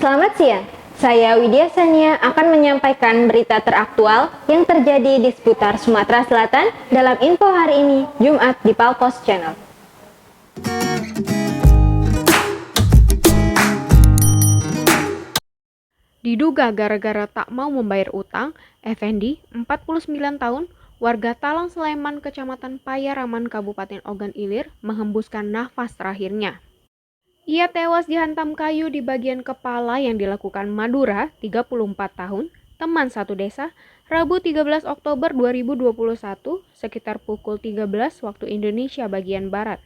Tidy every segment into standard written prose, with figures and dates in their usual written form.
Selamat siang, saya Widya Sania akan menyampaikan berita teraktual yang terjadi di seputar Sumatera Selatan dalam info hari ini, Jumat di Palpos Channel. Diduga gara-gara tak mau membayar utang, Effendi, 49 tahun, warga Talang Sleman, Kecamatan Payaraman, Kabupaten Ogan Ilir, menghembuskan nafas terakhirnya. Ia tewas dihantam kayu di bagian kepala yang dilakukan Madura, 34 tahun, teman satu desa, Rabu 13 Oktober 2021, sekitar pukul 13 waktu Indonesia bagian Barat.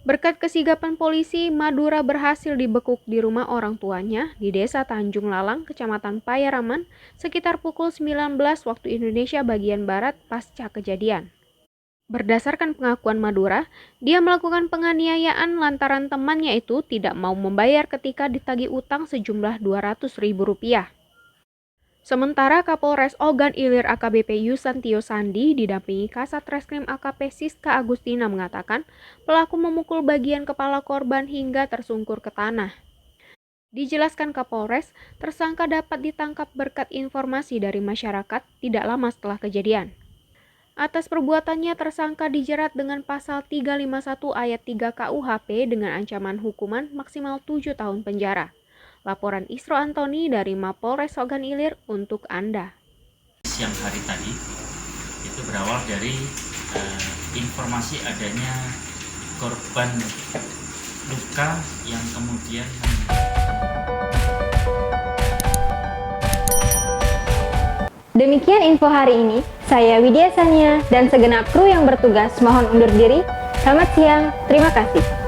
Berkat kesigapan polisi, Madura berhasil dibekuk di rumah orang tuanya di Desa Tanjung Lalang, Kecamatan Payaraman, sekitar pukul 19 waktu Indonesia bagian Barat pasca kejadian. Berdasarkan pengakuan Madura, dia melakukan penganiayaan lantaran temannya itu tidak mau membayar ketika ditagih utang sejumlah Rp200.000. Sementara Kapolres Ogan Ilir AKBP Yusantio Sandi didampingi Kasat Reskrim AKP Siska Agustina mengatakan pelaku memukul bagian kepala korban hingga tersungkur ke tanah. Dijelaskan Kapolres, tersangka dapat ditangkap berkat informasi dari masyarakat tidak lama setelah kejadian. Atas perbuatannya tersangka dijerat dengan pasal 351 ayat 3 KUHP dengan ancaman hukuman maksimal 7 tahun penjara. Laporan Isro Antoni dari Mapolres Ogan Ilir untuk Anda. Siang hari tadi itu berawal dari informasi adanya korban luka yang kemudian Demikian info hari ini, saya Widya Sania dan segenap kru yang bertugas mohon undur diri. Selamat siang, terima kasih.